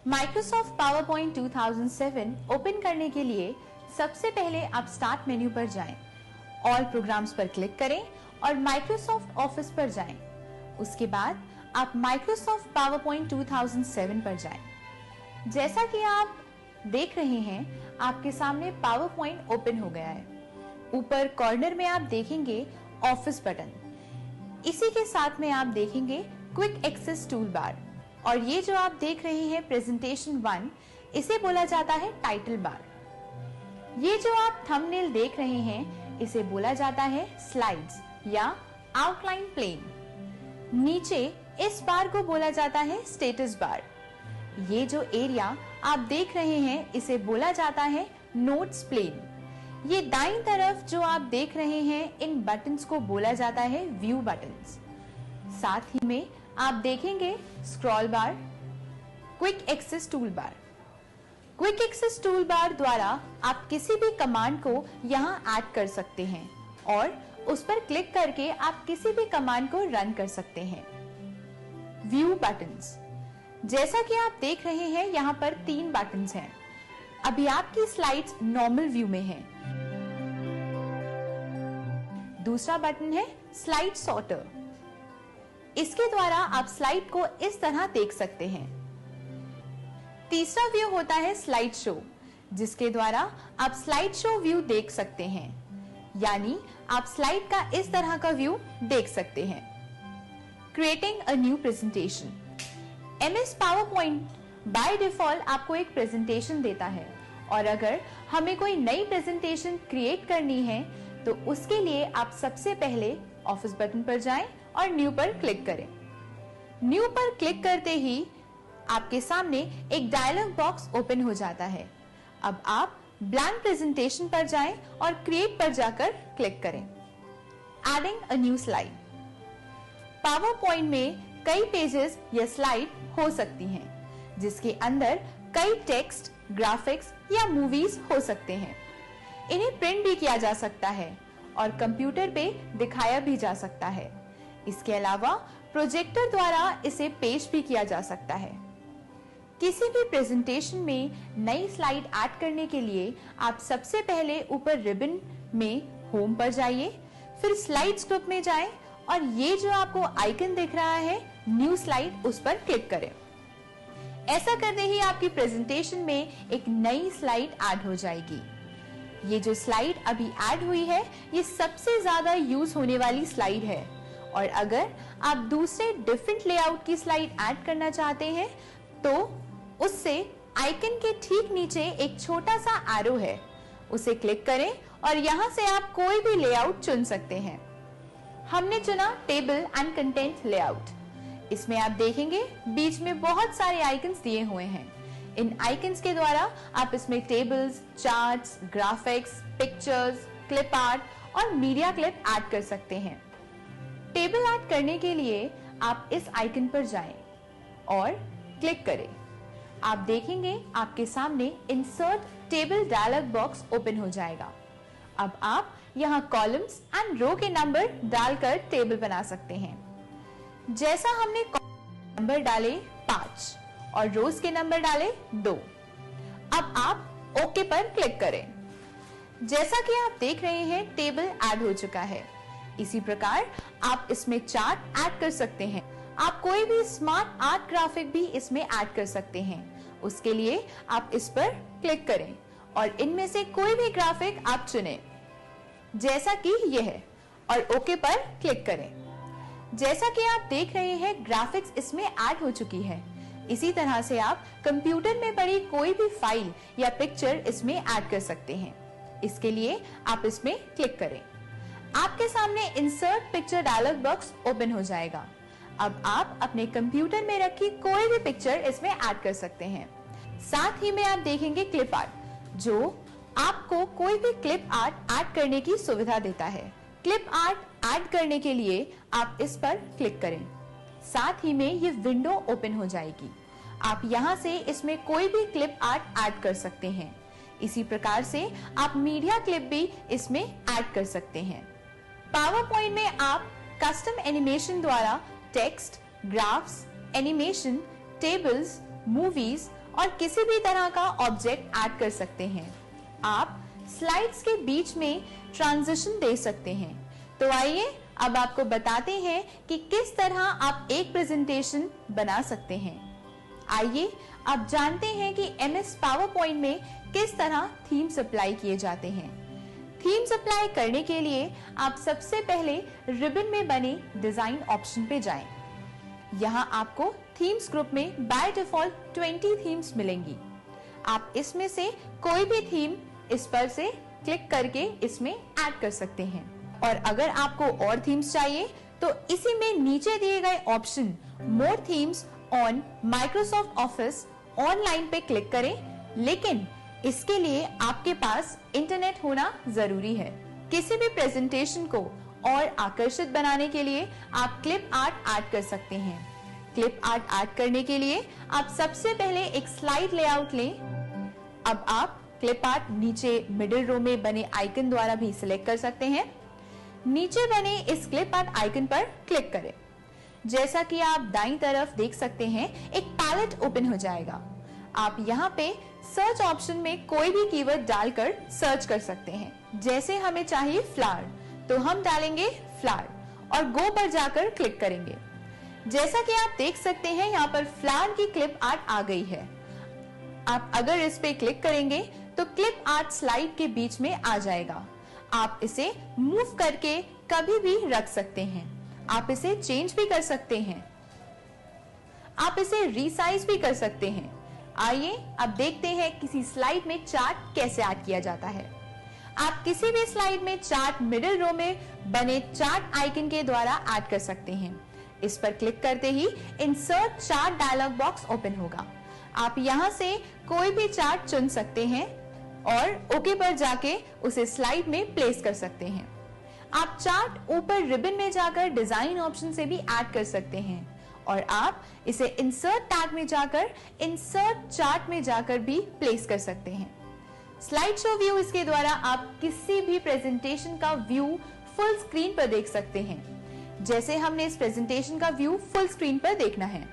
Microsoft PowerPoint 2007 open करने के लिए सबसे पहले आप स्टार्ट मेन्यू पर जाएं, ऑल प्रोग्राम्स पर क्लिक करें और माइक्रोसॉफ्ट ऑफिस पर जाएं। उसके बाद आप माइक्रोसॉफ्ट पावरपॉइंट 2007 पर जाएं। जैसा कि आप देख रहे हैं, आपके सामने पावरपॉइंट ओपन हो गया है। ऊपर कॉर्नर में आप देखेंगे ऑफिस बटन, इसी के साथ में आप देखेंगे क्विक एक्सेस टूल बार, और ये जो आप देख रहे हैं प्रेजेंटेशन 1, इसे बोला जाता है टाइटल बार। ये जो आप थंबनेल देख रहे हैं, इसे बोला जाता है स्लाइड्स या आउटलाइन प्लेन। नीचे इस बार को बोला जाता है स्टेटस बार। ये जो एरिया आप देख रहे हैं, इसे बोला जाता है नोट्स प्लेन। ये दाईं तरफ जो आप देख रहे हैं, इन बटन्स को बोला जाता है व्यू बटन्स। साथ ही में आप देखेंगे scroll bar, quick access tool bar. Quick access tool bar द्वारा आप किसी भी कमांड को यहां ऐड कर सकते हैं और उस पर क्लिक करके आप किसी भी कमांड को रन कर सकते हैं। व्यू बटन्स, जैसा कि आप देख रहे हैं, यहां पर 3 बटन्स हैं। अभी आपकी स्लाइड्स नॉर्मल व्यू में हैं। दूसरा बटन है स्लाइड सॉर्टर। इसके द्वारा आप स्लाइड को इस तरह देख सकते हैं। तीसरा व्यू होता है स्लाइड शो, जिसके द्वारा आप स्लाइड शो व्यू देख सकते हैं, यानी आप स्लाइड का इस तरह का व्यू देख सकते हैं। Creating a new presentation. MS PowerPoint by default आपको एक प्रेजेंटेशन देता है, और अगर हमें कोई नई प्रेजेंटेशन क्रिएट करनी है तो उसके लिए आप सबसे पहले ऑफिस बटन पर जाएं और न्यू पर क्लिक करें। न्यू पर क्लिक करते ही आपके सामने एक डायलॉग बॉक्स ओपन हो जाता है। अब आप ब्लैंक प्रेजेंटेशन पर जाएं और क्रिएट पर जाकर क्लिक करें। Adding a new slide. PowerPoint में कई पेजेस या स्लाइड हो सकती हैं, जिसके अंदर कई टेक्स्ट, ग्राफिक्स या मूवीज हो सकते हैं। इन्हें प्रिंट भी किया जा सकता है और कंप्यूटर पे दिखाया भी जा सकता है। इसके अलावा प्रोजेक्टर द्वारा इसे पेश भी किया जा सकता है। किसी भी प्रेजेंटेशन में नई स्लाइड ऐड करने के लिए आप सबसे पहले ऊपर रिबन में होम पर जाइए, फिर स्लाइड्स ग्रुप में जाएं और ये जो आपको आइकन दिख रहा है न्यू स्लाइड, उस पर क्लिक करें। ऐसा करते ही आपकी प्रेजेंटेशन में एक नई स्लाइड ऐड हो जाएगी। ये जो स्लाइड अभी ऐड हुई है, ये सबसे ज्यादा यूज होने वाली स्लाइड है, और अगर आप दूसरे डिफरेंट लेआउट की स्लाइड ऐड करना चाहते हैं तो उससे आइकन के ठीक नीचे एक छोटा सा एरो है, उसे क्लिक करें और यहां से आप कोई भी लेआउट चुन सकते हैं। हमने चुना टेबल एंड कंटेंट लेआउट। इसमें आप देखेंगे बीच में बहुत सारे आइकन्स दिए हुए हैं। इन आइकन्स के द्वारा आप इसमें tables, charts, graphics, pictures, clip art और मीडिया क्लिप ऐड कर सकते हैं। टेबल ऐड करने के लिए आप इस आइकन पर जाएं और क्लिक करें। आप देखेंगे आपके सामने insert table dialog box open हो जाएगा। अब आप यहां कॉलम्स एंड रो के नंबर डालकर टेबल बना सकते हैं। जैसा हमने नंबर डाले 5 और रोज के नंबर डाले 2। अब आप ओके पर क्लिक करें। जैसा कि आप देख रहे हैं, टेबल ऐड हो चुका है। इसी प्रकार आप इसमें चार्ट ऐड कर सकते हैं। आप कोई भी स्मार्ट आर्ट ग्राफिक भी इसमें ऐड कर सकते हैं। उसके लिए आप इस पर क्लिक करें और इनमें से कोई भी ग्राफिक आप चुनें, जैसा कि यह है, और ओके पर क्लिक करें। जैसा कि आप देख रहे हैं, ग्राफिक्स इसमें ऐड हो चुकी है। इसी तरह से आप कंप्यूटर में पड़ी कोई भी फाइल या पिक्चर इसमें ऐड कर सकते हैं। इसके लिए आप इसमें क्लिक करें। आपके सामने insert picture dialog box open हो जाएगा। अब आप अपने कंप्यूटर में रखी कोई भी पिक्चर इसमें ऐड कर सकते हैं। साथ ही में आप देखेंगे क्लिप आर्ट, जो आपको कोई भी क्लिप आर्ट ऐड करने की सुविधा देता है। क्लिप आर्ट ऐड करने के लिए आप इस पर क्लिक करें। साथ ही में ये विंडो ओपन हो जाएगी। आप यहां से इसमें कोई भी क्लिप आर्ट ऐड कर सकते हैं। इसी प्रकार से आप मीडिया क्लिप भी इसमें ऐड कर सकते हैं। पावरपॉइंट में आप कस्टम एनिमेशन द्वारा text, graphs, animation, tables, movies और किसी भी तरह का ऑब्जेक्ट ऐड कर सकते हैं। आप स्लाइड्स के बीच में ट्रांजिशन दे सकते हैं। तो आइए अब आपको बताते हैं कि किस तरह आप एक प्रेजेंटेशन बना सकते हैं। आइए अब जानते हैं कि MS पावरपॉइंट में किस तरह थीम्स अप्लाई किए जाते हैं। थीम्स अप्लाई करने के लिए आप सबसे पहले रिबन में बने डिजाइन ऑप्शन पे जाएं। यहां आपको थीम्स ग्रुप में बाय डिफॉल्ट 20 थीम्स मिलेंगी। आप इसमें से कोई भी थीम इस पर से क्लिक करके इसमें ऐड कर सकते हैं। और अगर आपको और थीम्स चाहिए तो इसी में नीचे दिए गए option more themes on Microsoft office online पे क्लिक करें, लेकिन इसके लिए आपके पास इंटरनेट होना जरूरी है। किसी भी प्रेजेंटेशन को और आकर्षित बनाने के लिए आप क्लिप आर्ट ऐड कर सकते हैं। क्लिप आर्ट ऐड करने के लिए आप सबसे पहले एक स्लाइड लेआउट लें। अब आप क्लिप आर्ट नीचे मिडिल रो में बने आइकन द्वारा भी सिलेक्ट कर सकते हैं। नीचे बने इस क्लिप आर्ट आइकन पर क्लिक करें। जैसा कि आप दाईं तरफ देख सकते हैं, एक पैलेट ओपन हो जाएगा। आप यहाँ पे सर्च ऑप्शन में कोई भी कीवर्ड डालकर सर्च कर सकते हैं। जैसे हमें चाहिए फ्लावर, तो हम डालेंगे फ्लावर और गो पर जाकर क्लिक करेंगे। जैसा कि आप देख सकते हैं, यहाँ पर फ्लावर की क्लिप आर्ट आ गई है। आप अगर इस पे क्लिक करेंगे तो क्लिप आर्ट स्लाइड के बीच में आ जाएगा। आप इसे मूव करके कभी भी रख सकते हैं। आप इसे चेंज भी कर सकते हैं। आप इसे रीसाइज भी कर सकते हैं। आइए अब देखते हैं किसी स्लाइड में चार्ट कैसे ऐड किया जाता है। आप किसी भी स्लाइड में चार्ट मिडिल रो में बने चार्ट आइकन के द्वारा ऐड कर सकते हैं। इस पर क्लिक करते ही insert chart dialog box open होगा। आप यहां से कोई भी चार्ट चुन सकते हैं और ओके पर जाके उसे स्लाइड में प्लेस कर सकते हैं। आप चार्ट ऊपर रिबन में जाकर डिजाइन ऑप्शन से भी ऐड कर सकते हैं और आप इसे इंसर्ट टैग में जाकर इंसर्ट चार्ट में जाकर भी प्लेस कर सकते हैं। स्लाइड शो व्यू, इसके द्वारा आप किसी भी प्रेजेंटेशन का व्यू फुल स्क्रीन पर देख सकते हैं। जैसे हमने इस प्रेजेंटेशन का व्यू फुल स्क्रीन पर देखना है,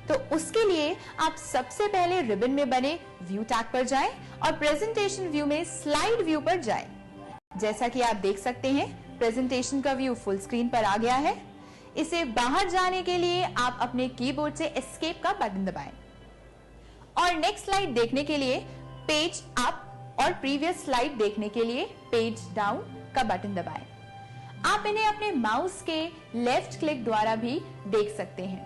तो उसके लिए आप सबसे पहले रिबन में बने व्यू टैग पर जाएं और प्रेजेंटेशन व्यू में स्लाइड व्यू पर जाएं। जैसा कि आप देख सकते हैं, प्रेजेंटेशन का व्यू फुल स्क्रीन पर आ गया है। इसे बाहर जाने के लिए आप अपने कीबोर्ड से एस्केप का बटन दबाएं और नेक्स्ट स्लाइड देखने के लिए पेज अप और प्रीवियस स्लाइड देखने के लिए पेज डाउन का बटन दबाएं। आप इन्हें अपने माउस के लेफ्ट क्लिक द्वारा भी देख सकते हैं।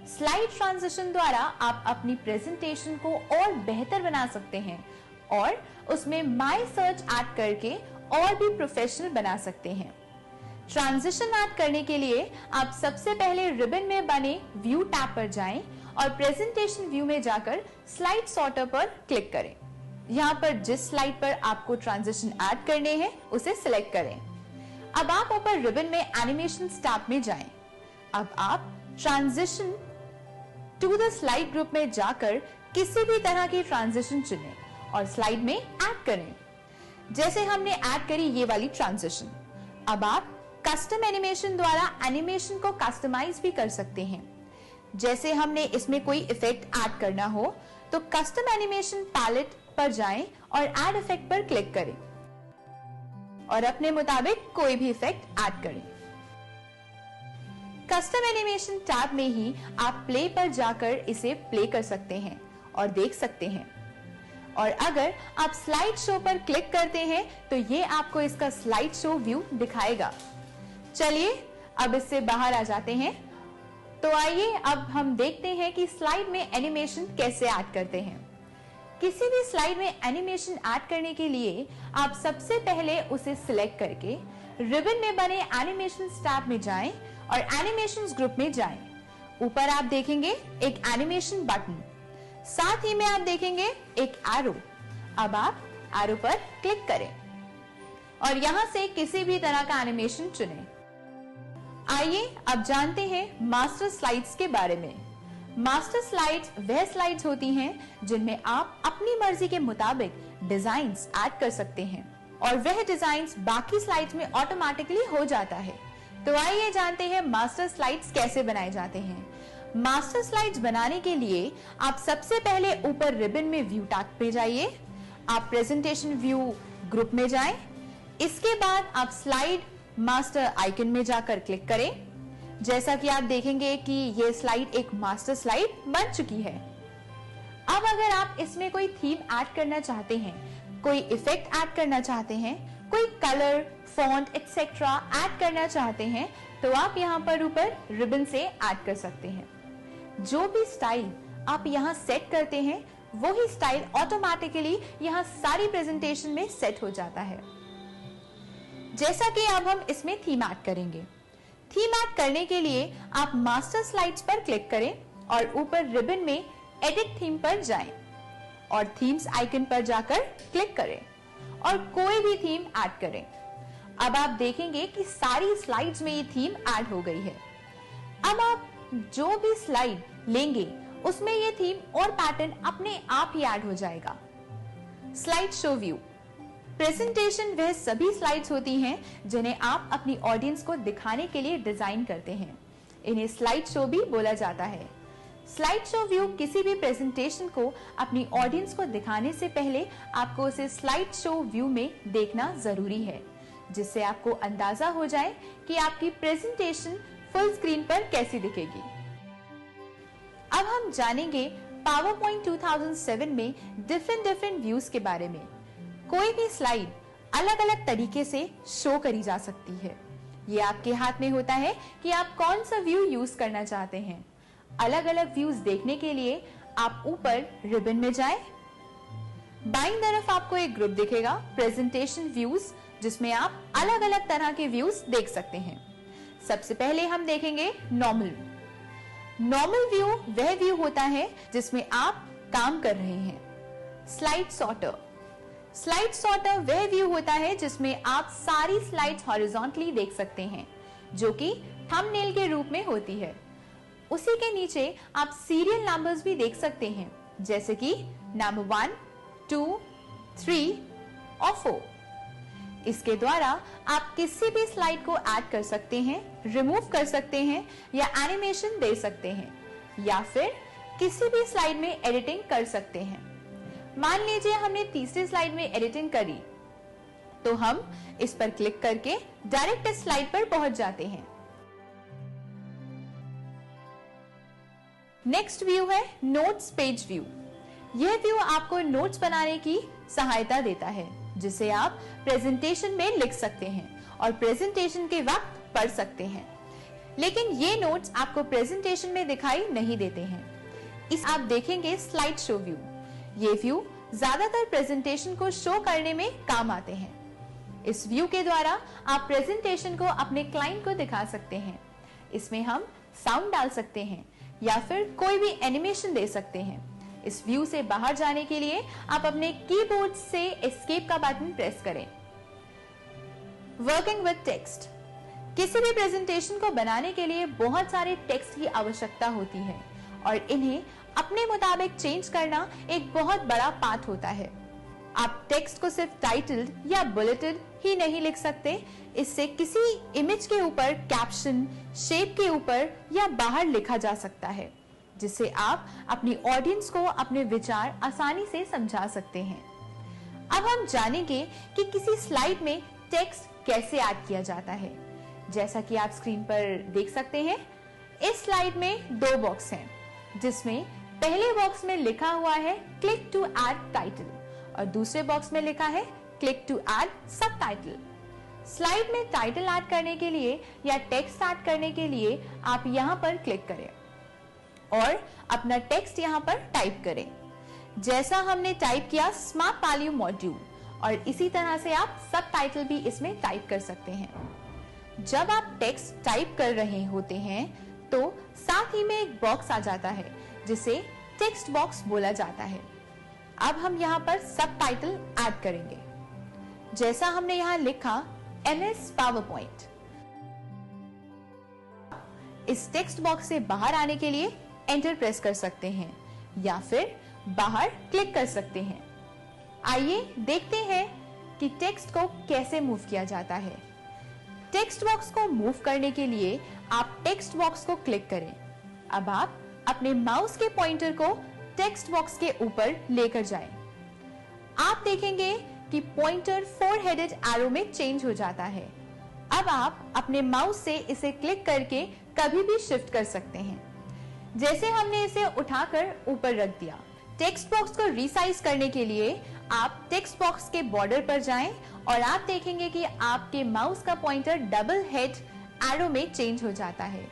स्लाइड ट्रांजिशन द्वारा आप अपनी प्रेजेंटेशन को और बेहतर बना सकते हैं और उसमें माय सर्च ऐड करके और भी प्रोफेशनल बना सकते हैं। ट्रांजिशन ऐड करने के लिए आप सबसे पहले रिबन में बने व्यू टैब पर जाएं और प्रेजेंटेशन व्यू में जाकर स्लाइड सॉर्टर पर क्लिक करें। यहाँ पर जिस स्लाइड पर आपको ट्रांजिशन ऐड करने हैं उसे सिलेक्ट करें। अब आप ऊपर रिबन में एनिमेशन टैब में जाएं। अब आप transition to the slide group में जाकर किसी भी तरह की ट्रांजिशन चुनें और स्लाइड में ऐड करें। जैसे हमने ऐड करी ये वाली ट्रांजिशन। अब आप कस्टम एनिमेशन द्वारा एनिमेशन को कस्टमाइज भी कर सकते हैं। जैसे हमने इसमें कोई इफेक्ट ऐड करना हो तो कस्टम एनिमेशन पैलेट पर जाएं और ऐड इफेक्ट पर क्लिक करें और अपने मुताबिक कोई भी इफेक्ट ऐड करें। कस्टम एनिमेशन टैब में ही आप प्ले पर जाकर इसे प्ले कर सकते हैं और देख सकते हैं। और अगर आप स्लाइड शो पर क्लिक करते हैं तो ये आपको इसका स्लाइड शो व्यू दिखाएगा। चलिए अब इससे बाहर आ जाते हैं। तो आइए अब हम देखते हैं कि स्लाइड में एनिमेशन कैसे ऐड करते हैं। किसी भी स्लाइड में एनिमेशन ऐड करने के लिए आप सबसे पहले उसे सिलेक्ट करके रिबन में बने एनिमेशन टैब में जाएं और एनिमेशंस ग्रुप में जाएं। ऊपर आप देखेंगे एक एनिमेशन बटन, साथ ही में आप देखेंगे एक एरो। अब आप एरो पर क्लिक करें और यहां से किसी भी तरह का एनिमेशन चुनें। आइए अब जानते हैं मास्टर स्लाइड्स के बारे में। मास्टर स्लाइड्स वह स्लाइड्स होती हैं जिनमें आप अपनी मर्जी के मुताबिक डिजाइन्स ऐड कर सकते हैं और वह डिजाइन्स बाकी स्लाइड्स में ऑटोमेटिकली हो जाता है। तो आइए जानते हैं मास्टर स्लाइड्स कैसे बनाए जाते हैं। मास्टर स्लाइड्स बनाने के लिए आप सबसे पहले ऊपर रिबन में व्यू टैब पे जाइए, आप प्रेजेंटेशन व्यू ग्रुप में जाएं, इसके बाद आप स्लाइड मास्टर आइकन में जाकर क्लिक करें। जैसा कि आप देखेंगे कि ये स्लाइड एक मास्टर स्लाइड बन चुकी है। अब अगर आप इसमें कोई थीम ऐड करना चाहते हैं, कोई इफेक्ट ऐड करना चाहते हैं, कोई कलर, फॉन्ट एक्सेट्रा ऐड करना चाहते हैं, तो आप यहाँ पर ऊपर रिबन से ऐड कर सकते हैं। जो भी स्टाइल आप यहाँ सेट करते हैं, वही स्टाइल ऑटोमेटिकली यहाँ सारी प्रेजेंटेशन में सेट हो जाता है। जैसा कि अब हम इसमें थीम ऐड करेंगे। थीम ऐड करने के लिए आप मास्टर स्लाइड्स पर क्लिक करें और ऊपर रिबन में एडिट थीम पर जाएं और थीम्स आइकन पर जाकर क्लिक करें और कोई भी थीम ऐड करें। अब आप देखेंगे कि सारी स्लाइड्स में ये थीम ऐड हो गई है। अब आप जो भी स्लाइड लेंगे उसमें ये थीम और पैटर्न अपने आप ही ऐड हो जाएगा। Slide show view. प्रेजेंटेशन वह सभी स्लाइड्स होती हैं जिन्हें आप अपनी ऑडियंस को दिखाने के लिए डिजाइन करते हैं। इन्हें स्लाइड शो भी बोला जाता है। स्लाइड शो व्यू किसी भी प्रेजेंटेशन को अपनी ऑडियंस को दिखाने से पहले आपको उसे स्लाइड शो व्यू में देखना जरूरी है, जिससे आपको अंदाजा हो जाए कि आपकी प्रेजेंटेशन फुल स्क्रीन पर कैसी दिखेगी। अब हम जानेंगे पावरपॉइंट 2007 में डिफरेंट व्यूज के बारे में। कोई भी स्लाइड अलग अलग तरीके से शो करी जा सकती है। ये आपके हाथ में होता है कि आप कौन सा व्यू यूज करना चाहते हैं। अलग अलग व्यूज देखने के लिए आप ऊपर रिबन में जाएं। बाईं तरफ आपको एक ग्रुप दिखेगा, प्रेजेंटेशन व्यूज, जिसमें आप अलग अलग तरह के व्यूज देख सकते हैं। सबसे पहले हम देखेंगे नॉर्मल। नॉर्मल व्यू वह व्यू होता है जिसमें आप काम कर रहे हैं। Slide sorter. स्लाइड सॉर्टर वह व्यू होता है जिसमें आप सारी स्लाइड्स हॉरिजॉन्टली देख सकते हैं, जो कि थंबनेल के रूप में होती है। उसी के नीचे आप सीरियल नंबर्स भी देख सकते हैं, जैसे कि नंबर 1, 2, 3 और 4। इसके द्वारा आप किसी भी स्लाइड को ऐड कर सकते हैं, रिमूव कर सकते हैं या एनिमेशन दे सकते हैं, या फिर किसी भी स्लाइड में एडिटिंग कर सकते हैं। मान लीजिए हमने तीसरी स्लाइड में एडिटिंग करी, तो हम इस पर क्लिक करके डायरेक्ट इस स्लाइड पर पहुंच जाते हैं। नेक्स्ट व्यू है नोट्स पेज व्यू। यह व्यू आपको नोट्स बनाने की सहायता देता है, जिसे आप प्रेजेंटेशन में लिख सकते हैं और प्रेजेंटेशन के वक्त पढ़ सकते हैं। लेकिन ये नोट्स आपको प्रेजेंटेशन में दिखाई नहीं देते हैं। इस आप देखेंगे स्लाइड शो व्यू। ये व्यू ज्यादातर प्रेजेंटेशन को शो करने में काम आते हैं। इस व्यू के द्वारा आप प्रेजेंटेशन को अपने क्लाइंट को दिखा सकते हैं। इसमें हम साउंड डाल सकते हैं या फिर कोई भी एनिमेशन दे सकते हैं। इस व्यू से बाहर जाने के लिए आप अपने कीबोर्ड से एस्केप का बटन प्रेस करें। Working with text. किसी भी प्रेजेंटेशन को बनाने के लिए बहुत सारे टेक्स्ट की आवश्यकता होती है और इन्हें अपने मुताबिक चेंज करना एक बहुत बड़ा पार्ट होता है। आप टेक्स्ट को सिर्फ टाइटल्ड या बुलेटेड ही नहीं लिख सकते, इससे किसी इमेज के ऊपर कैप्शन, शेप के ऊपर या बाहर लिखा जा सकता है, जिससे आप अपनी ऑडियंस को अपने विचार आसानी से समझा सकते हैं। अब हम जानेंगे कि किसी स्लाइड में टेक्स्ट कैसे ऐड किया जाता है। जैसा कि आप स्क्रीन पर देख सकते हैं, इस स्लाइड में 2 बॉक्स हैं, जिसमें पहले बॉक्स में लिखा हुआ है क्लिक टू ऐड टाइटल और दूसरे बॉक्स में लिखा है click to add subtitle. Slide में टाइटल ऐड करने के लिए या टेक्स्ट ऐड करने के लिए आप यहाँ पर क्लिक करें और अपना टेक्स्ट यहाँ पर टाइप करें। जैसा हमने टाइप किया स्मार्ट वैल्यू मॉड्यूल, और इसी तरह से आप सबटाइटल भी इसमें टाइप कर सकते हैं। जब आप टेक्स्ट टाइप कर रहे होते हैं तो साथ ही में एक बॉक्स आ जाता है जिसे टेक्स्ट बॉक्स बोला जाता है। अब हम यहाँ पर सबटाइटल ऐड करेंगे। जैसा हमने यहाँ लिखा MS PowerPoint। इस टेक्स्ट बॉक्स से बाहर आने के लिए एंटर प्रेस कर सकते हैं या फिर बाहर क्लिक कर सकते हैं। आइए देखते हैं कि टेक्स्ट को कैसे मूव किया जाता है। टेक्स्ट बॉक्स को मूव करने के लिए आप टेक्स्ट बॉक्स को क्लिक करें अब आप अपने माउस के पॉइंटर को टेक्स्ट बॉक्स के ऊपर लेकर जाएं। आप देखेंगे कि पॉइंटर 4 हेडेड एरो में चेंज हो जाता है। अब आप अपने माउस से इसे क्लिक करके कभी भी शिफ्ट कर सकते हैं। जैसे हमने इसे उठाकर ऊपर रख दिया। टेक्स्ट बॉक्स को रीसाइज करने के लिए आप टेक्स्ट बॉक्स के बॉर्डर पर जाएं और आप देखेंगे कि आपके माउस का पॉइंटर डबल हेड एरो में चेंज हो जाता है।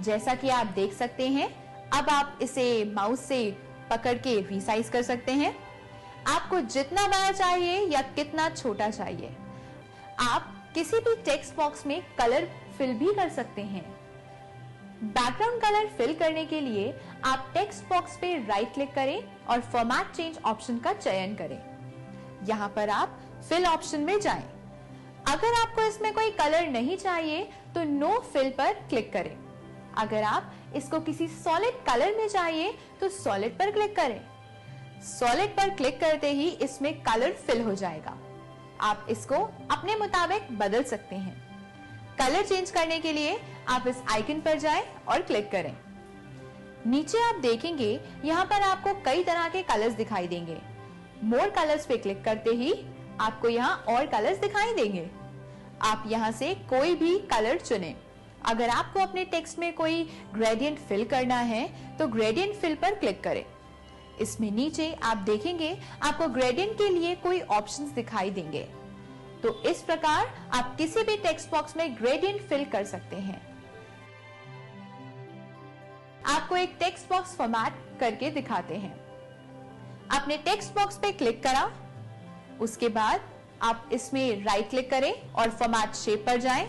जैसा कि आप देख सकते हैं, अब आप इसे माउस से पकड़ के रीसाइज कर सकते हैं। आपको जितना बड़ा चाहिए या कितना छोटा चाहिए। आप किसी भी टेक्स्ट बॉक्स में कलर फिल भी कर सकते हैं। बैकग्राउंड कलर फिल करने के लिए आप टेक्स्ट बॉक्स पे राइट क्लिक करें और फॉर्मेट चेंज ऑप्शन का चयन करें। यहाँ पर आप फिल ऑप्शन में जाएं। अगर आपको इसमें कोई कलर नहीं चाहिए तो नो फिल पर क्लिक करें। अगर आप इसको किसी सॉलिड कलर में चाहिए तो सॉलिड पर क्लिक करें। सॉलिड पर क्लिक करते ही इसमें कलर फिल हो जाएगा। आप इसको अपने मुताबिक बदल सकते हैं। कलर चेंज करने के लिए आप इस आइकन पर जाएं और क्लिक करें। नीचे आप देखेंगे यहाँ पर आपको कई तरह के कलर्स दिखाई देंगे। मोर कलर्स पे क्लिक करते ही आपको यहाँ और कलर्स दिखाई देंगे। आप यहाँ से कोई भी कलर चुनें। अगर आपको अपने टेक्स्ट में कोई ग्रेडियंट फिल करना है तो ग्रेडियंट फिल पर क्लिक करें। इसमें नीचे आप देखेंगे आपको ग्रेडियंट के लिए कोई ऑप्शंस दिखाई देंगे। तो इस प्रकार आप किसी भी टेक्स्ट बॉक्स में ग्रेडियंट फिल कर सकते हैं। आपको एक टेक्स्ट बॉक्स फॉर्मेट करके दिखाते हैं। आपने टेक्स्ट बॉक्स पे क्लिक करा, उसके बाद आप इसमें राइट क्लिक करें और फॉर्मेट शेप पर जाएं,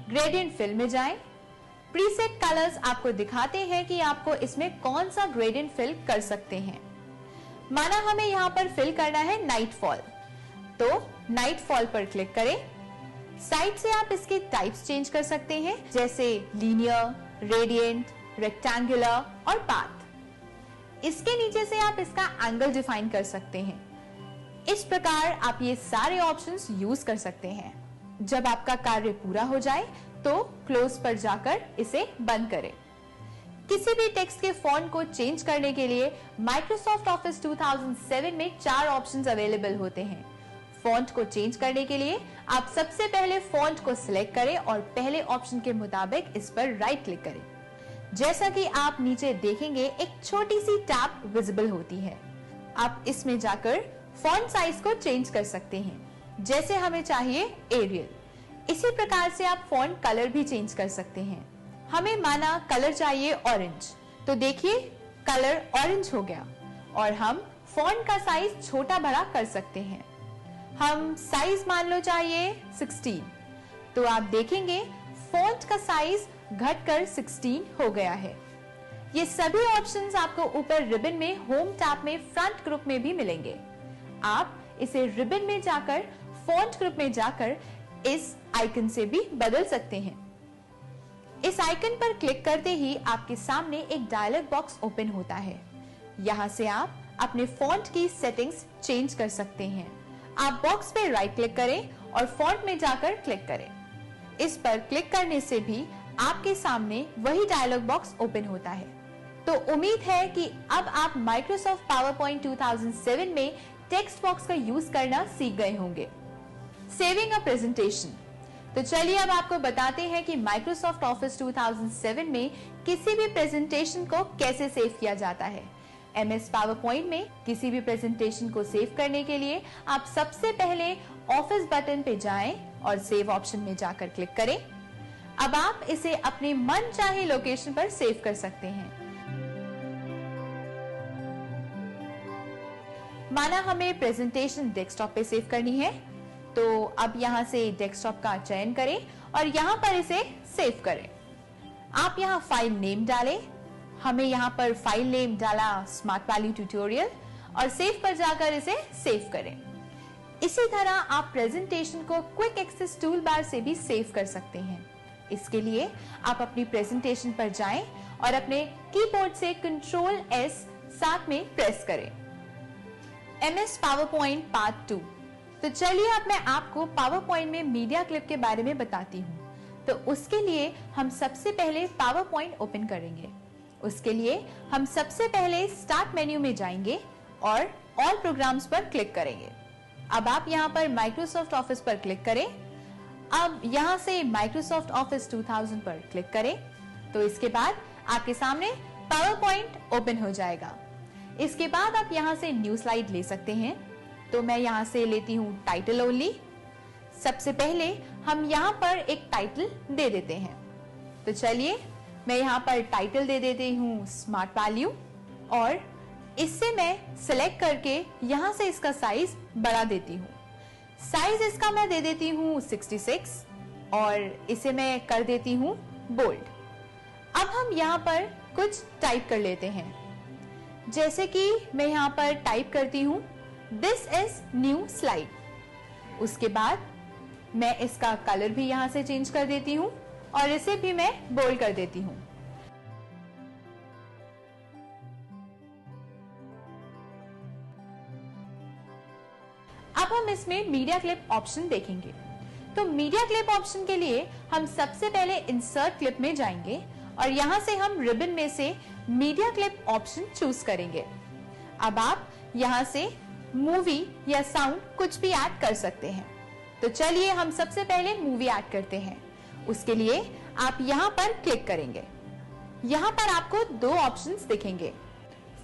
ग्रेडियंट फिल में जाएं। प्रीसेट कलर्स आपको दिखाते हैं कि आपको इसमें कौन सा ग्रेडियंट फिल कर सकते हैं। माना हमें यहाँ पर फिल करना है नाइटफॉल, तो नाइटफॉल पर क्लिक करें। साइड से आप इसके टाइप्स चेंज कर सकते हैं, जैसे लीनियर, रेडियंट, रेक्टेंगुलर और पाथ। इसके नीचे से आप इसका एंगल डिफाइन कर सकते हैं। इस प्रकार आप ये सारे ऑप्शंस यूज कर सकते हैं। जब आपका कार्य पूरा हो जाए तो क्लोज पर जाकर इसे बंद करें। किसी भी टेक्स्ट के फॉन्ट को चेंज करने के लिए माइक्रोसॉफ्ट ऑफिस 2007 में 4 ऑप्शंस अवेलेबल होते हैं। फॉन्ट को चेंज करने के लिए आप सबसे पहले फॉन्ट को सिलेक्ट करें और पहले ऑप्शन के मुताबिक इस पर राइट क्लिक करें। जैसा कि आप नीचे देखेंगे एक छोटी सी टैब विजिबल होती है। आप इसमें जाकर फॉन्ट साइज को चेंज कर सकते हैं, जैसे हमें चाहिए एरियल। इसी प्रकार से आप फॉन्ट कलर भी चेंज कर सकते हैं। हमें माना कलर चाहिए ऑरेंज, तो देखिए कलर ऑरेंज हो गया और हम फॉन्ट का साइज छोटा बड़ा कर सकते हैं। हम साइज मान लो चाहिए 16, तो आप देखेंगे फॉन्ट का साइज घटकर 16 हो गया है। ये सभी ऑप्शंस आपको ऊपर रिबन में होम टैब में फ्रंट ग्रुप में भी मिलेंगे। आप इसे रिबन में जाकर फॉन्ट ग्रुप में जाकर इस आइकन से भी बदल सकते हैं। इस आइकन पर क्लिक करते ही आपके सामने एक डायलॉग बॉक्स ओपन होता है। यहाँ से आप अपने फॉन्ट की सेटिंग्स चेंज कर सकते हैं। आप बॉक्स पे राइट क्लिक करें और फॉन्ट में जाकर क्लिक करें। इस पर क्लिक करने से भी आपके सामने वही डायलॉग बॉक्स ओपन होता है। तो उम्मीद है कि अब आप माइक्रोसॉफ्ट पावरपॉइंट 2007 में टेक्स्ट बॉक्स का यूज करना सीख गए होंगे। Saving a presentation. तो चलिए अब आपको बताते हैं कि माइक्रोसॉफ्ट ऑफिस 2007 में किसी भी प्रेजेंटेशन को कैसे सेव किया जाता है। MS पावरपॉइंट में किसी भी प्रेजेंटेशन को सेव करने के लिए आप सबसे पहले ऑफिस बटन पे जाएं और सेव ऑप्शन में जाकर क्लिक करें। अब आप इसे अपने मनचाहे लोकेशन पर सेव कर सकते हैं। माना हमें प्रेजेंटेशन डेस्कटॉप पे सेव करनी है, तो अब यहां से डेस्कटॉप का चयन करें और यहां पर इसे सेव करें। आप यहां फाइल नेम डालें। हमें यहां पर फाइल नेम डाला स्मार्ट वैल्यू ट्यूटोरियल और सेव पर जाकर इसे सेव करें। इसी तरह आप प्रेजेंटेशन को क्विक एक्सेस टूल बार से भी सेव कर सकते हैं। इसके लिए आप अपनी प्रेजेंटेशन पर जाएं और अपने कीबोर्ड से Ctrl+S साथ में प्रेस करें। MS PowerPoint part 2। तो चलिए अब मैं आपको पावरपॉइंट में मीडिया क्लिप के बारे में बताती हूँ। तो उसके लिए हम सबसे पहले पावरपॉइंट ओपन करेंगे। उसके लिए हम सबसे पहले स्टार्ट मेन्यू में जाएंगे और ऑल प्रोग्राम्स पर क्लिक करेंगे। अब आप यहाँ पर माइक्रोसॉफ्ट ऑफिस पर क्लिक करें। अब यहाँ से माइक्रोसॉफ्ट ऑफिस 2000 पर क्लिक करें तो इसके बाद आपके सामने पावर पॉइंट ओपन हो जाएगा। इसके बाद आप यहाँ से न्यू स्लाइड ले सकते हैं। तो मैं यहाँ से लेती हूँ टाइटल ओनली। सबसे पहले हम यहाँ पर एक टाइटल दे देते हैं। तो चलिए मैं यहाँ पर टाइटल दे देती हूँ स्मार्ट वैल्यू और इससे मैं सिलेक्ट करके यहाँ से इसका साइज बढ़ा देती हूँ। साइज इसका मैं दे देती हूँ 66 और इसे मैं कर देती हूँ बोल्ड। अब हम यहाँ पर कुछ टाइप कर लेते हैं, जैसे कि मैं यहाँ पर टाइप करती हूँ दिस इज न्यू स्लाइड। उसके बाद मैं इसका कलर भी यहाँ से चेंज कर देती हूँ और इसे भी मैं बोल्ड कर देती हूँ। अब हम इसमें मीडिया क्लिप ऑप्शन देखेंगे। तो मीडिया क्लिप ऑप्शन के लिए हम सबसे पहले इंसर्ट क्लिप में जाएंगे और यहां से हम रिबन में से मीडिया क्लिप ऑप्शन चूज करेंगे। अब आप यहां से मूवी या साउंड कुछ भी ऐड कर सकते हैं। तो चलिए हम सबसे पहले मूवी ऐड करते हैं। उसके लिए आप यहां पर क्लिक करेंगे। यहां पर आपको दो ऑप्शंस दिखेंगे।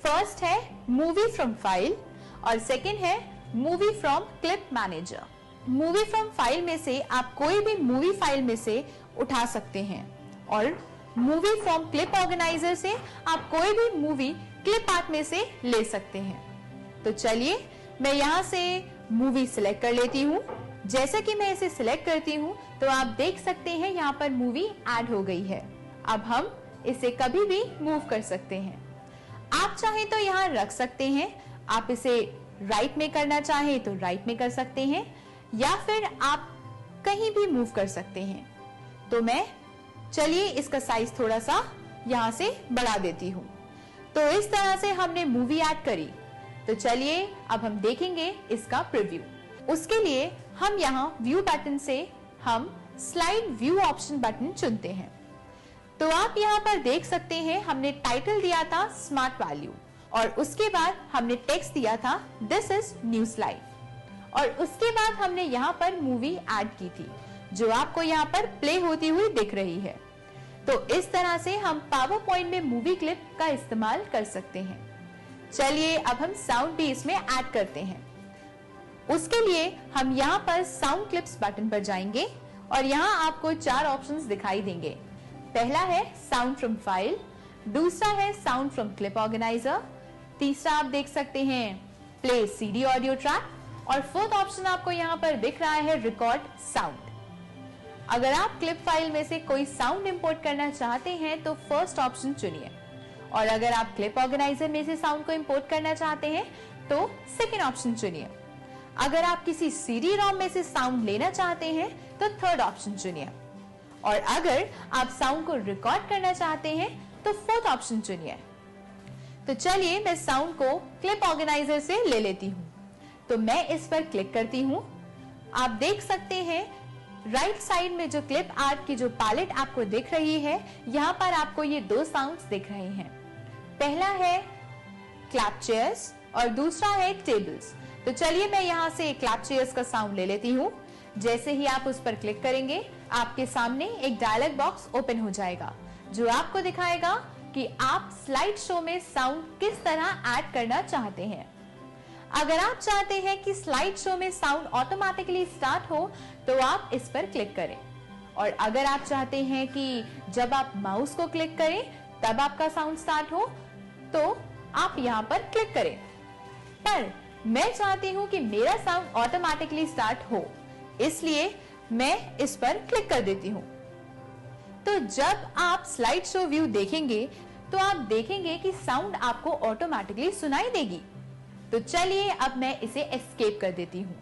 फर्स्ट है मूवी फ्रॉम फाइल और सेकंड है movie from clip manager. Movie from file में से आप कोई भी मूवी फाइल में से उठा सकते हैं और मूवी फ्रॉम क्लिप ऑर्गेनाइजर से आप कोई भी मूवी क्लिप आर्ट में से ले सकते हैं। तो चलिए मैं यहाँ से मूवी सिलेक्ट कर लेती हूँ। जैसे कि मैं इसे सिलेक्ट करती हूँ तो आप देख सकते हैं यहाँ पर मूवी ऐड हो गई है। अब हम इसे कभी भी मूव कर सकते हैं। आप चाहे तो यहाँ रख सकते हैं, आप इसे राइट में करना चाहे तो राइट में कर सकते हैं या फिर आप कहीं भी मूव कर सकते हैं। तो मैं चलिए इसका साइज थोड़ा सा यहाँ से बढ़ा देती हूँ। तो इस तरह से हमने मूवी ऐड करी। तो चलिए अब हम देखेंगे इसका प्रीव्यू। उसके लिए हम यहाँ व्यू बटन से हम स्लाइड व्यू ऑप्शन बटन चुनते हैं। तो आप यहाँ पर देख सकते हैं हमने टाइटल दिया था स्मार्ट वैल्यू और उसके बाद हमने टेक्स्ट दिया था दिस इज न्यू स्लाइड और उसके बाद हमने यहाँ पर मूवी ऐड की थी जो आपको यहाँ पर प्ले होती हुई दिख रही है। तो इस तरह से हम पावर पॉइंट में मूवी क्लिप का इस्तेमाल कर सकते हैं। चलिए अब हम साउंड भी इसमें ऐड करते हैं। उसके लिए हम यहाँ पर साउंड क्लिप्स बटन पर जाएंगे और यहाँ आपको 4 ऑप्शंस दिखाई देंगे। पहला है साउंड फ्रॉम फाइल, दूसरा है साउंड फ्रॉम क्लिप ऑर्गेनाइजर, तीसरा आप देख सकते हैं प्ले सीडी ऑडियो ट्रैक और फोर्थ ऑप्शन आपको यहाँ पर दिख रहा है रिकॉर्ड साउंड। अगर आप क्लिप फाइल में से कोई साउंड इंपोर्ट करना चाहते हैं तो फर्स्ट ऑप्शन चुनिए और अगर आप क्लिप ऑर्गेनाइजर में से साउंड को इंपोर्ट करना चाहते हैं तो सेकेंड ऑप्शन चुनिए। अगर आप किसी सीडी रोम में से साउंड लेना चाहते हैं तो थर्ड ऑप्शन चुनिए और अगर आप साउंड को रिकॉर्ड करना चाहते हैं तो फोर्थ ऑप्शन चुनिए। तो चलिए मैं साउंड को क्लिप ऑर्गेनाइजर से ले लेती हूँ। तो मैं इस पर क्लिक करती हूँ। आप देख सकते हैं राइट साइड में जो क्लिप आर्ट की जो पैलेट आपको दिख रही है, यहाँ पर आपको ये 2 साउंड्स दिख रहे हैं। पहला है क्लैप चेयर्स और दूसरा है टेबल्स। तो चलिए मैं यहाँ से क्लैप चेयर्स का साउंड ले लेती हूँ। जैसे ही आप उस पर क्लिक करेंगे आपके सामने एक डायलॉग बॉक्स ओपन हो जाएगा जो आपको दिखाएगा कि आप स्लाइड शो में साउंड किस तरह ऐड करना चाहते हैं। अगर आप चाहते हैं कि स्लाइड शो में साउंड ऑटोमेटिकली स्टार्ट हो तो आप इस पर क्लिक करें और अगर आप चाहते हैं कि जब आप माउस को क्लिक करें तब आपका साउंड स्टार्ट हो तो आप यहाँ पर क्लिक करें। पर मैं चाहती हूँ कि मेरा साउंड ऑटोमेटिकली स्टार्ट हो, इसलिए मैं इस पर क्लिक कर देती हूँ। तो जब आप स्लाइड शो व्यू देखेंगे तो आप देखेंगे कि साउंड आपको ऑटोमेटिकली सुनाई देगी। तो चलिए अब मैं इसे एस्केप कर देती हूँ।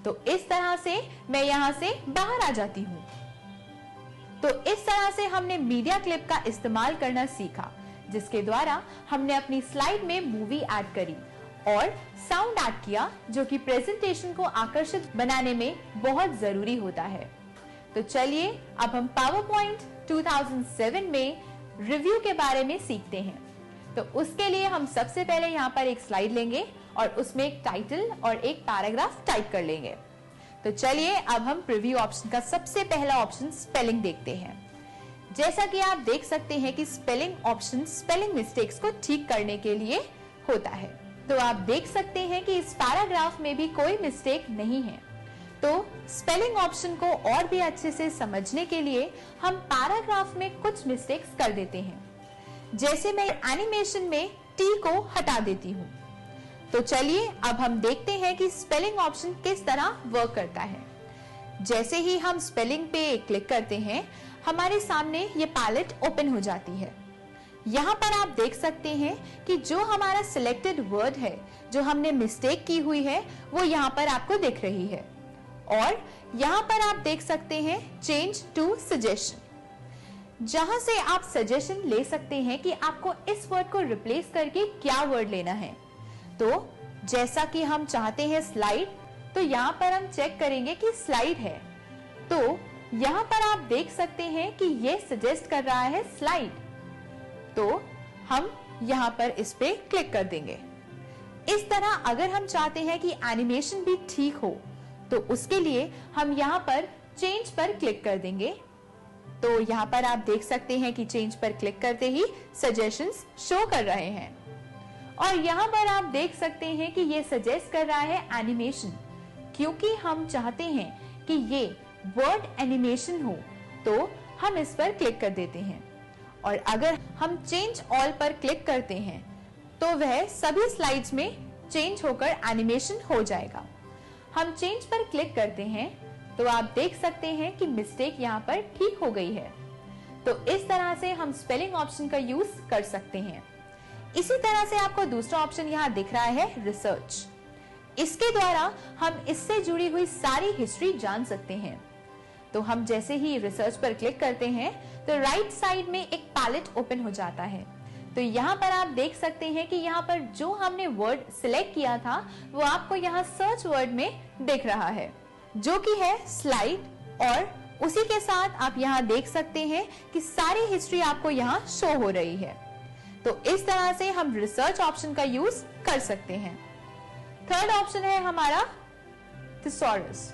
तो इस तरह से मैं यहाँ से बाहर आ जाती हूँ। तो इस तरह से हमने मीडिया क्लिप का इस्तेमाल करना सीखा, जिसके द्वारा हमने अपनी स्लाइड में मूवी ऐड करी और साउंड ऐड किया, जो कि प्रेजेंटेशन को आकर्षित बनाने में बहुत जरूरी होता है। तो चलिए अब हम पावर पॉइंट 2007 में रिव्यू के बारे में सीखते हैं। तो उसके लिए हम सबसे पहले यहाँ पर एक स्लाइड लेंगे और उसमें एक टाइटल और एक पैराग्राफ टाइप कर लेंगे। तो चलिए अब हम प्रीव्यू ऑप्शन का सबसे पहला ऑप्शन स्पेलिंग देखते हैं। जैसा कि आप देख सकते हैं कि स्पेलिंग ऑप्शन स्पेलिंग मिस्टेक्स को ठीक करने के लिए होता है। तो आप देख सकते हैं कि इस पैराग्राफ में भी कोई मिस्टेक नहीं है। तो स्पेलिंग ऑप्शन को और भी अच्छे से समझने के लिए हम पैराग्राफ में कुछ मिस्टेक्स कर देते हैं। जैसे मैं एनिमेशन में टी को हटा देती हूँ। तो चलिए अब हम देखते हैं कि स्पेलिंग ऑप्शन किस तरह वर्क करता है। जैसे ही हम स्पेलिंग पे क्लिक करते हैं, हमारे सामने ये पैलेट ओपन हो जाती है। यहाँ पर आप देख सकते हैं कि जो हमारा सिलेक्टेड वर्ड है, जो हमने मिस्टेक की हुई है, वो यहाँ पर आपको दिख रही है। और यहाँ पर आप देख सकते हैं चेंज टू सजेशन, जहां से आप सजेशन ले सकते हैं कि आपको इस वर्ड को रिप्लेस करके क्या वर्ड लेना है। तो जैसा कि हम चाहते हैं स्लाइड, तो यहाँ पर हम चेक करेंगे कि स्लाइड है। तो यहाँ पर आप देख सकते हैं कि ये सजेस्ट कर रहा है स्लाइड। तो हम यहाँ पर इस पे क्लिक कर देंगे। इस तरह अगर हम चाहते हैं कि एनिमेशन भी ठीक हो, तो उसके लिए हम यहाँ पर चेंज पर क्लिक कर देंगे। तो यहाँ पर आप देख सकते हैं कि चेंज पर क्लिक करते ही सजेशंस शो कर रहे हैं। और यहाँ पर आप देख सकते हैं कि ये सजेस्ट कर रहा है एनिमेशन, क्योंकि हम चाहते हैं कि ये वर्ड एनिमेशन हो। तो हम इस पर क्लिक कर देते हैं। और अगर हम चेंज ऑल पर क्लिक करते हैं, तो वह सभी स्लाइड्स में चेंज होकर एनिमेशन हो जाएगा। हम चेंज पर क्लिक करते हैं, तो आप देख सकते हैं कि मिस्टेक यहाँ पर ठीक हो गई है। तो इस तरह से हम स्पेलिंग ऑप्शन का यूज कर सकते हैं। इसी तरह से आपको दूसरा ऑप्शन यहाँ दिख रहा है रिसर्च। इसके द्वारा हम इससे जुड़ी हुई सारी हिस्ट्री जान सकते हैं। तो हम जैसे ही रिसर्च पर क्लिक करते हैं, तो राइट साइड में एक पैलेट ओपन हो जाता है। तो यहाँ पर आप देख सकते हैं कि यहाँ पर जो हमने वर्ड सिलेक्ट किया था, वो आपको यहाँ सर्च वर्ड में दिख रहा है, जो कि है स्लाइड। और उसी के साथ आप यहाँ देख सकते हैं कि सारी हिस्ट्री आपको यहाँ शो हो रही है। तो इस तरह से हम रिसर्च ऑप्शन का यूज कर सकते हैं। थर्ड ऑप्शन है हमारा थिसॉरस।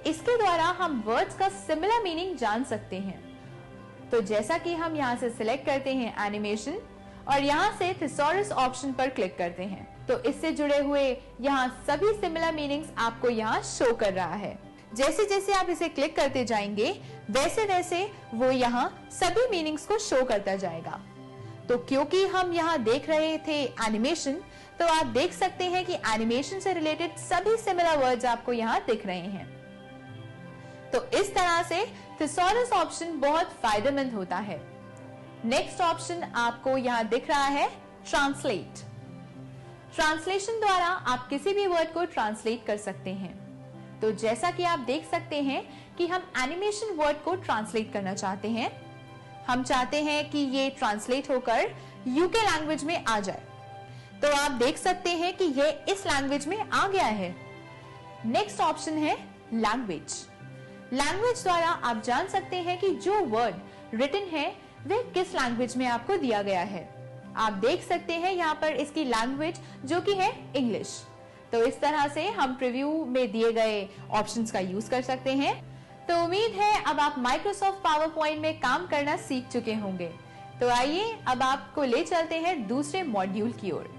इसके द्वारा हम वर्ड्स का सिमिलर मीनिंग जान सकते हैं। तो जैसा कि हम यहाँ से सिलेक्ट करते हैं एनिमेशन और यहाँ से थिसॉरस ऑप्शन पर क्लिक करते हैं, तो इससे जुड़े हुए यहाँ सभी सिमिलर मीनिंग्स आपको यहाँ शो कर रहा है। जैसे जैसे आप इसे क्लिक करते जाएंगे, वैसे वैसे वो यहाँ सभी मीनिंग्स को शो करता जाएगा। तो क्योंकि हम यहाँ देख रहे थे एनिमेशन, तो आप देख सकते हैं कि एनिमेशन से रिलेटेड सभी सिमिलर वर्ड्स आपको यहाँ दिख रहे हैं। तो इस तरह से थिसॉरस ऑप्शन बहुत फायदेमंद होता है। नेक्स्ट ऑप्शन आपको यहाँ दिख रहा है ट्रांसलेट। ट्रांसलेशन द्वारा आप किसी भी वर्ड को ट्रांसलेट कर सकते हैं। तो जैसा कि आप देख सकते हैं कि हम एनिमेशन वर्ड को ट्रांसलेट करना चाहते हैं। हम चाहते हैं कि ये ट्रांसलेट होकर यूके लैंग्वेज में आ जाए। तो आप देख सकते हैं कि ये इस लैंग्वेज में आ गया है। नेक्स्ट ऑप्शन है लैंग्वेज। लैंग्वेज द्वारा आप जान सकते हैं कि जो वर्ड रिटन है वह किस लैंग्वेज में आपको दिया गया है। आप देख सकते हैं यहाँ पर इसकी लैंग्वेज जो कि है इंग्लिश। तो इस तरह से हम प्रीव्यू में दिए गए ऑप्शंस का यूज कर सकते हैं। तो उम्मीद है अब आप माइक्रोसॉफ्ट पावर पॉइंट में काम करना सीख चुके होंगे। तो आइए अब आपको ले चलते हैं दूसरे मॉड्यूल की ओर।